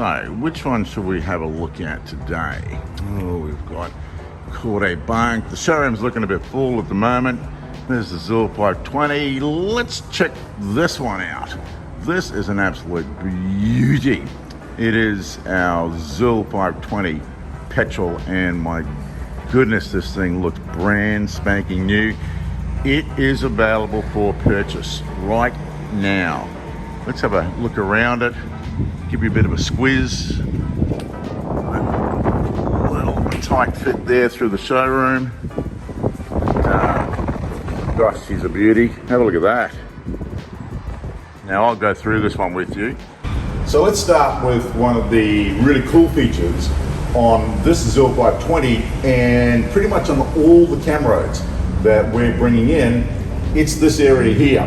So, which one should we have a look at today? Oh, we've got Bunk. The showroom's looking a bit full at the moment. There's the ZIL 520. Let's check this one out. This is an absolute beauty. It is our ZIL 520 Petrol, and my goodness, this thing looks brand spanking new. It is available for purchase right now. Let's have a look around it, give you a bit of a squiz. A little tight fit there through the showroom. Gosh, she's a beauty. Have a look at that. Now I'll go through this one with you. So let's start with one of the really cool features on this ZIL 520, and pretty much on all the Camroads that we're bringing in, it's this area here.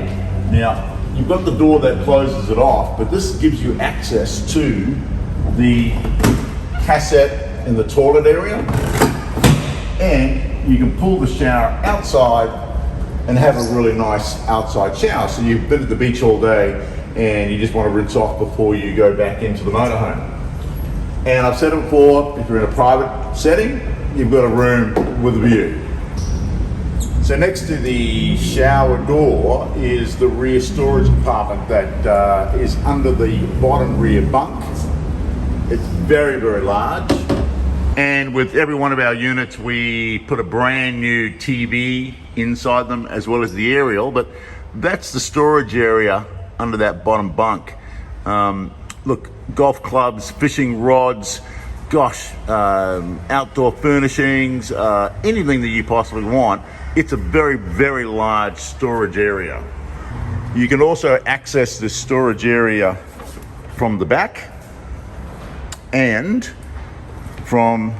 Now, you've got the door that closes it off, but this gives you access to the cassette in the toilet area, and you can pull the shower outside and have a really nice outside shower. So you've been at the beach all day and you just want to rinse off before you go back into the motorhome. And I've said it before, if you're in a private setting, you've got a room with a view. So next to the shower door is the rear storage compartment that is under the bottom rear bunk. It's very, very large. And with every one of our units, we put a brand new TV inside them, as well as the aerial, but that's the storage area under that bottom bunk. Look, golf clubs, fishing rods, gosh, outdoor furnishings, anything that you possibly want. It's a very, very large storage area. You can also access this storage area from the back and from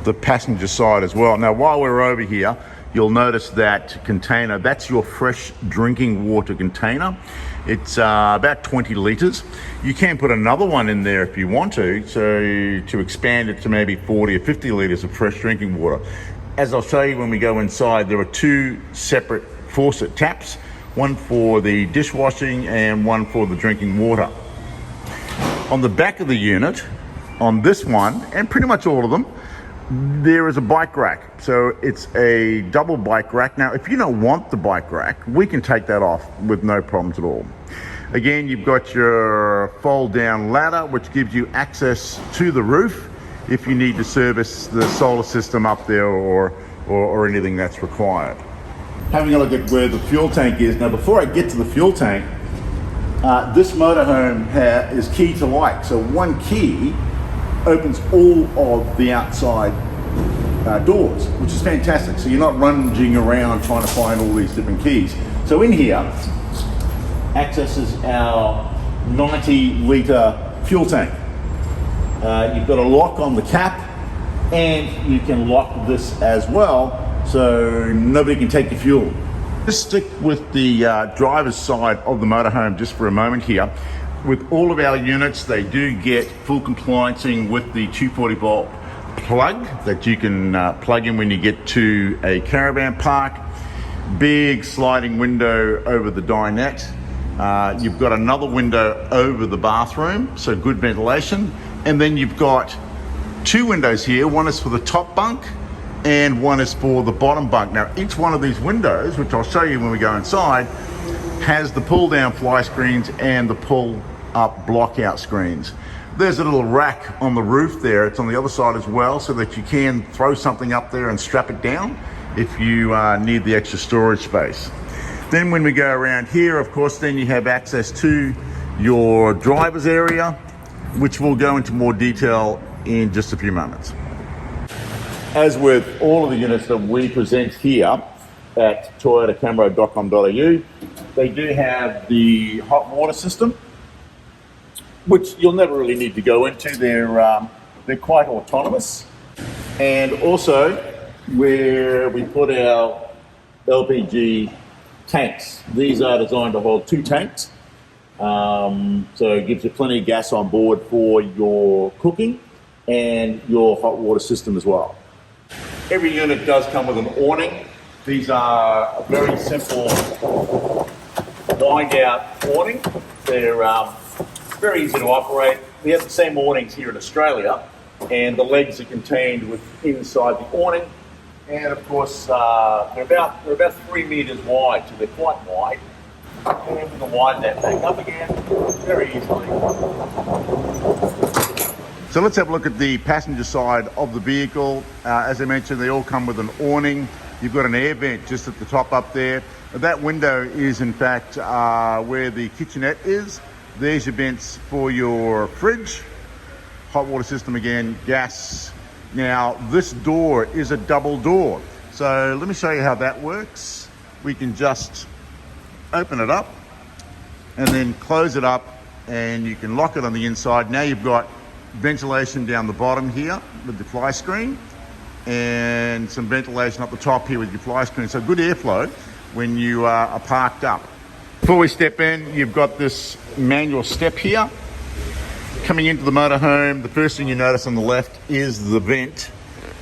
the passenger side as well. Now, while we're over here, you'll notice that container, that's your fresh drinking water container. It's about 20 litres. You can put another one in there if you want to, so to expand it to maybe 40 or 50 litres of fresh drinking water. As I'll show you when we go inside, there are two separate faucet taps, one for the dishwashing and one for the drinking water. On the back of the unit, on this one, and pretty much all of them, there is a bike rack. So it's a double bike rack. Now, if you don't want the bike rack, we can take that off with no problems at all. Again, you've got your fold down ladder, which gives you access to the roof if you need to service the solar system up there or anything that's required. Having a look at where the fuel tank is. Now, before I get to the fuel tank, this motorhome is key to like. So one key opens all of the outside doors, which is fantastic. So you're not rummaging around trying to find all these different keys. So in here, accesses our 90 litre fuel tank. You've got a lock on the cap, and you can lock this as well, so nobody can take your fuel. Just stick with the driver's side of the motorhome just for a moment here. With all of our units, they do get full compliancing with the 240 volt plug that you can plug in when you get to a caravan park. Big sliding window over the dinette. You've got another window over the bathroom, so good ventilation. And then you've got two windows here. One is for the top bunk and one is for the bottom bunk. Now, each one of these windows, which I'll show you when we go inside, has the pull down fly screens and the pull up block out screens. There's a little rack on the roof there. It's on the other side as well, so that you can throw something up there and strap it down if you need the extra storage space. Then when we go around here, of course, then you have access to your driver's area, which we'll go into more detail in just a few moments. As with all of the units that we present here at toyotacamroad.com.au, they do have the hot water system, which you'll never really need to go into. They're quite autonomous. And also where we put our LPG tanks. These are designed to hold 2 tanks. So it gives you plenty of gas on board for your cooking and your hot water system as well. Every unit does come with an awning. These are a very simple wind out awning. They're very easy to operate. we have the same awnings here in Australia, and the legs are contained inside the awning. And of course, they're about 3 meters wide, so they're quite wide. And we can widen that back up again very easily. So let's have a look at the passenger side of the vehicle. As I mentioned, they all come with an awning. You've got an air vent just at the top up there. That window is in fact where the kitchenette is. There's your vents for your fridge, hot water system again, gas. Now this door is a double door. So let me show you how that works. We can just open it up and then close it up, and you can lock it on the inside. Now you've got ventilation down the bottom here with the fly screen, and some ventilation up the top here with your fly screen. So good airflow when you are parked up. Before we step in, you've got this manual step here. Coming into the motorhome, the first thing you notice on the left is the vent,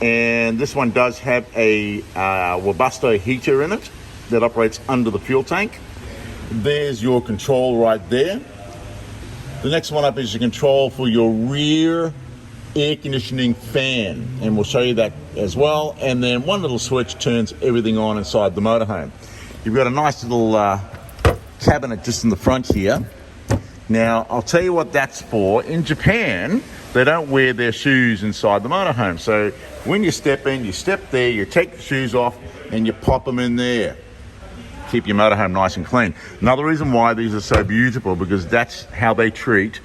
and this one does have a Webusto heater in it that operates under the fuel tank. There's your control right there. The next one up is your control for your rear air conditioning fan, and we'll show you that as well. And then one little switch turns everything on inside the motorhome. You've got a nice little cabinet just in the front here. Now, I'll tell you what that's for. In Japan, they don't wear their shoes inside the motorhome. So when you step in, you step there, you take the shoes off, and you pop them in there. Keep your motorhome nice and clean. Another reason why these are so beautiful, because that's how they treat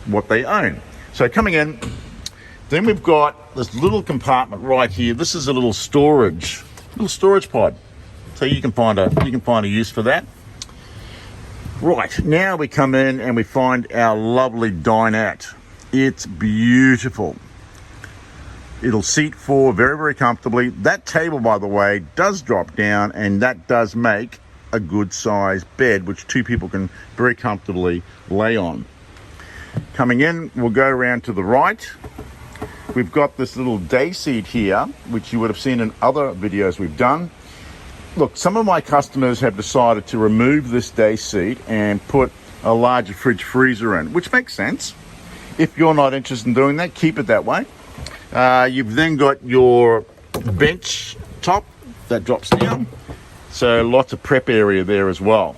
what they own. So coming in, then we've got this little compartment right here. This is a little storage pod. So you can find a use for that. Right, now we come in and we find our lovely dinette. It's beautiful. It'll seat four very, very comfortably. That table, by the way, does drop down, and that does make a good sized bed, which two people can very comfortably lay on. Coming in, we'll go around to the right. We've got this little day seat here, which you would have seen in other videos we've done. Look, some of my customers have decided to remove this day seat and put a larger fridge freezer in, which makes sense. If you're not interested in doing that, keep it that way. You've then got your bench top that drops down. So lots of prep area there as well.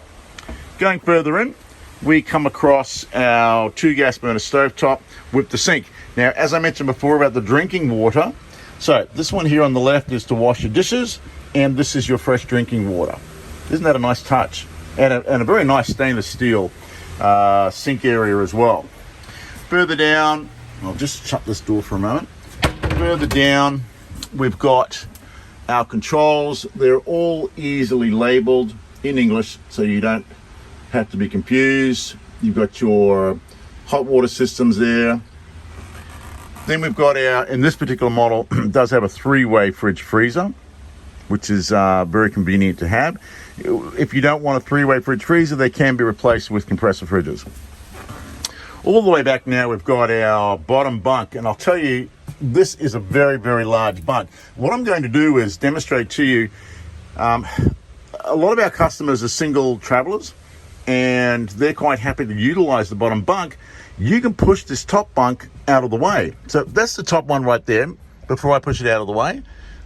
Going further in, we come across our 2 gas burner stovetop with the sink. Now, as I mentioned before about the drinking water, so this one here on the left is to wash your dishes, and this is your fresh drinking water. Isn't that a nice touch? And a very nice stainless steel sink area as well. Further down, I'll just shut this door for a moment. Further down, we've got our controls. They're all easily labeled in English, so you don't have to be confused. You've got your hot water systems there. Then we've got in this particular model, does have a 3-way fridge freezer, which is very convenient to have. If you don't want a 3-way fridge freezer, they can be replaced with compressor fridges. All the way back now, we've got our bottom bunk, and I'll tell you, this is a very, very large bunk. What I'm going to do is demonstrate to you, a lot of our customers are single travelers, and they're quite happy to utilize the bottom bunk. You can push this top bunk out of the way. So that's the top one right there. Before I push it out of the way,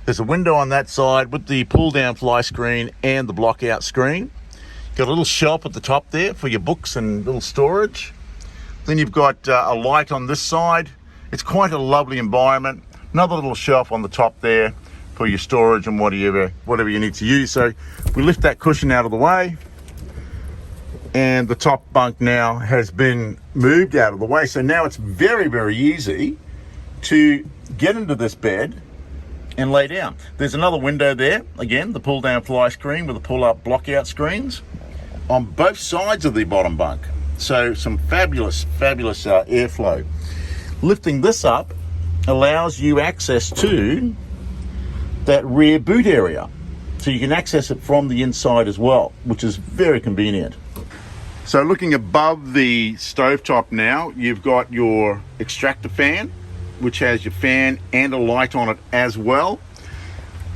there's a window on that side with the pull down fly screen and the block out screen. Got a little shelf at the top there for your books and little storage. Then you've got a light on this side. It's quite a lovely environment. Another little shelf on the top there for your storage and whatever you need to use. So we lift that cushion out of the way, and the top bunk now has been moved out of the way. So now it's very, very easy to get into this bed and lay down. There's another window there, again, the pull down fly screen with the pull up block out screens on both sides of the bottom bunk. So some fabulous airflow. Lifting this up allows you access to that rear boot area. So you can access it from the inside as well, which is very convenient. So looking above the stovetop now, you've got your extractor fan, which has your fan and a light on it as well.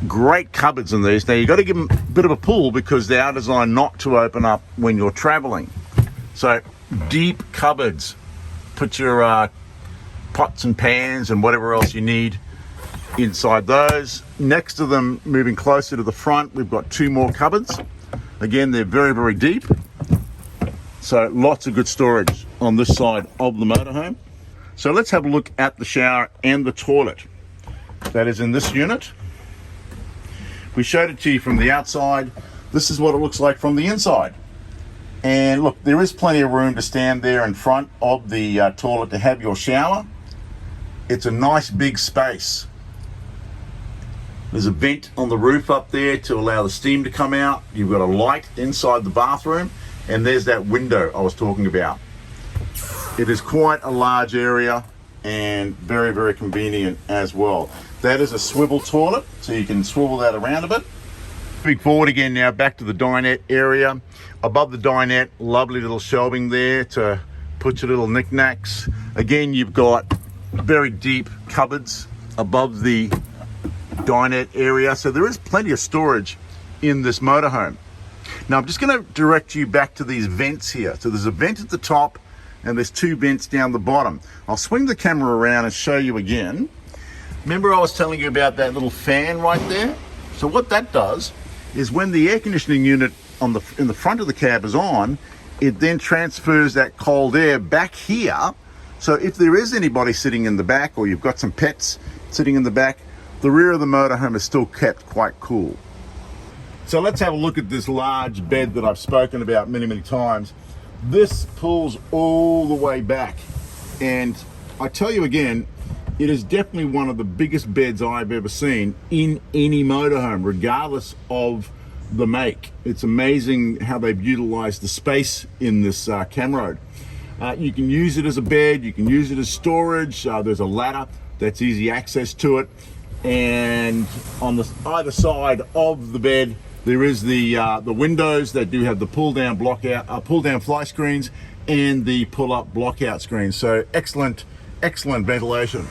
Great cupboards in these. Now you've got to give them a bit of a pull because they are designed not to open up when you're traveling. So deep cupboards. Put your pots and pans and whatever else you need inside those. Next to them, moving closer to the front, we've got 2 more cupboards. Again, they're very, very deep. So lots of good storage on this side of the motorhome. So let's have a look at the shower and the toilet that is in this unit. We showed it to you from the outside. This is what it looks like from the inside. And look, there is plenty of room to stand there in front of the toilet to have your shower. It's a nice big space. There's a vent on the roof up there to allow the steam to come out. You've got a light inside the bathroom, and there's that window I was talking about. It is quite a large area and very, very convenient as well. That is a swivel toilet, so you can swivel that around a bit. Moving forward again now, back to the dinette area. Above the dinette, lovely little shelving there to put your little knickknacks. Again, you've got very deep cupboards above the dinette area, so there is plenty of storage in this motorhome. Now I'm just going to direct you back to these vents here. So there's a vent at the top and there's 2 vents down the bottom. I'll swing the camera around and show you again. Remember I was telling you about that little fan right there? So what that does is when the air conditioning unit in the front of the cab is on, it then transfers that cold air back here. So if there is anybody sitting in the back, or you've got some pets sitting in the back, the rear of the motorhome is still kept quite cool. So let's have a look at this large bed that I've spoken about many, many times. This pulls all the way back. And I tell you again, it is definitely one of the biggest beds I've ever seen in any motorhome, regardless of the make. It's amazing how they've utilized the space in this Camroad. You can use it as a bed, you can use it as storage. There's a ladder that's easy access to it. And on the either side of the bed, there is the windows that do have the pull-down pull-down fly screens and the pull-up block-out screens. So excellent ventilation.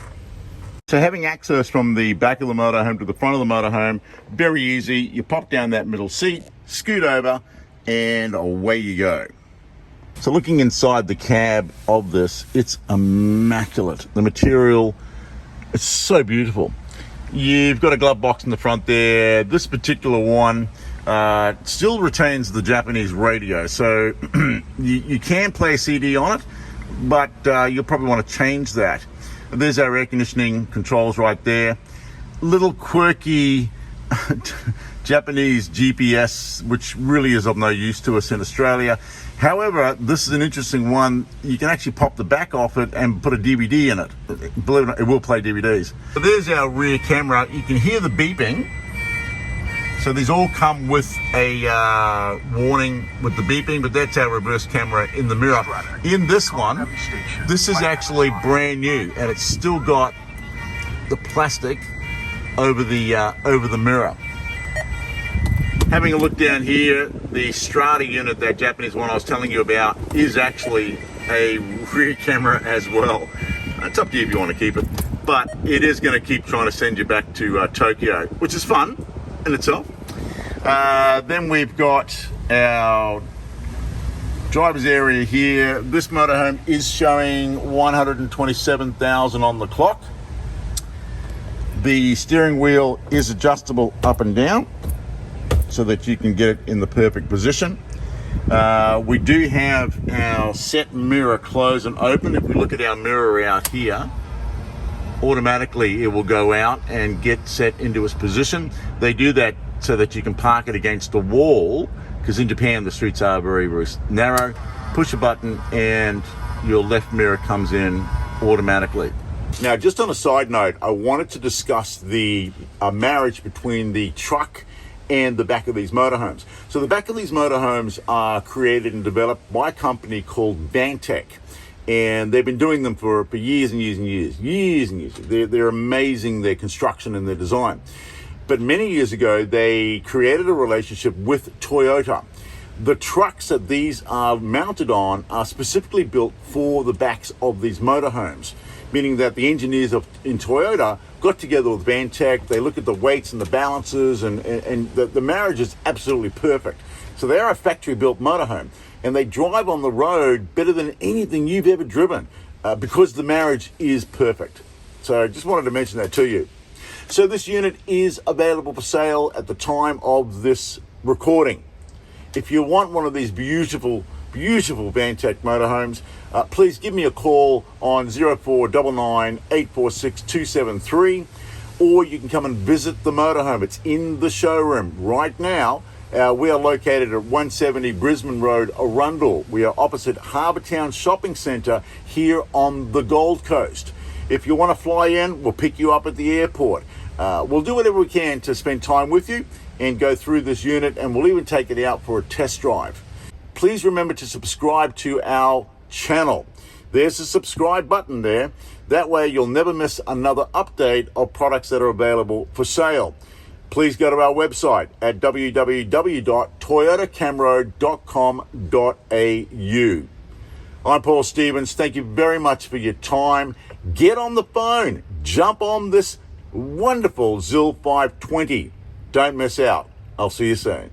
So having access from the back of the motorhome to the front of the motorhome, very easy. You pop down that middle seat, scoot over, and away you go. So looking inside the cab of this, it's immaculate. The material, it's so beautiful. You've got a glove box in the front there. This particular one still retains the Japanese radio, so you can play a CD on it, but you'll probably want to change that. There's our air conditioning controls right there. Little quirky Japanese GPS, which really is of no use to us in Australia. However, this is an interesting one. You can actually pop the back off it and put a DVD in it. Believe it or not, it will play DVDs. So there's our rear camera. You can hear the beeping. So these all come with a warning with the beeping, but that's our reverse camera in the mirror. In this one, this is actually brand new, and it's still got the plastic over the mirror. Having a look down here, the Strata unit, that Japanese one I was telling you about, is actually a rear camera as well. It's up to you if you want to keep it, but it is going to keep trying to send you back to Tokyo, which is fun in itself. Then we've got our driver's area here. This motorhome is showing 127,000 on the clock. The steering wheel is adjustable up and down so that you can get it in the perfect position. We do have our set mirror close and open. If we look at our mirror out here, automatically it will go out and get set into its position. They do that so that you can park it against the wall, because in Japan the streets are very, very narrow. Push a button and your left mirror comes in automatically. Now, just on a side note, I wanted to discuss the marriage between the truck and the back of these motorhomes. So the back of these motorhomes are created and developed by a company called Bunk, and they've been doing them for years and years and years. They're amazing, their construction and their design. But many years ago, they created a relationship with Toyota. The trucks that these are mounted on are specifically built for the backs of these motorhomes, meaning that the engineers in Toyota got together with Bantech. They look at the weights and the balances, and the marriage is absolutely perfect. So they are a factory-built motorhome, and they drive on the road better than anything you've ever driven. because the marriage is perfect. So I just wanted to mention that to you. So this unit is available for sale at the time of this recording. If you want one of these beautiful Vantech motorhomes, please give me a call on 0499 846 273, or you can come and visit the motorhome. It's in the showroom right now. We are located at 170 Brisbane Road, Arundel. We are opposite Harbour Town Shopping Centre here on the Gold Coast. If you want to fly in, we'll pick you up at the airport. We'll do whatever we can to spend time with you and go through this unit, and we'll even take it out for a test drive. Please remember to subscribe to our channel. There's a subscribe button there. That way you'll never miss another update of products that are available for sale. Please go to our website at www.toyotacamroad.com.au. I'm Paul Stevens. Thank you very much for your time. Get on the phone. Jump on this wonderful ZIL 520. Don't miss out. I'll see you soon.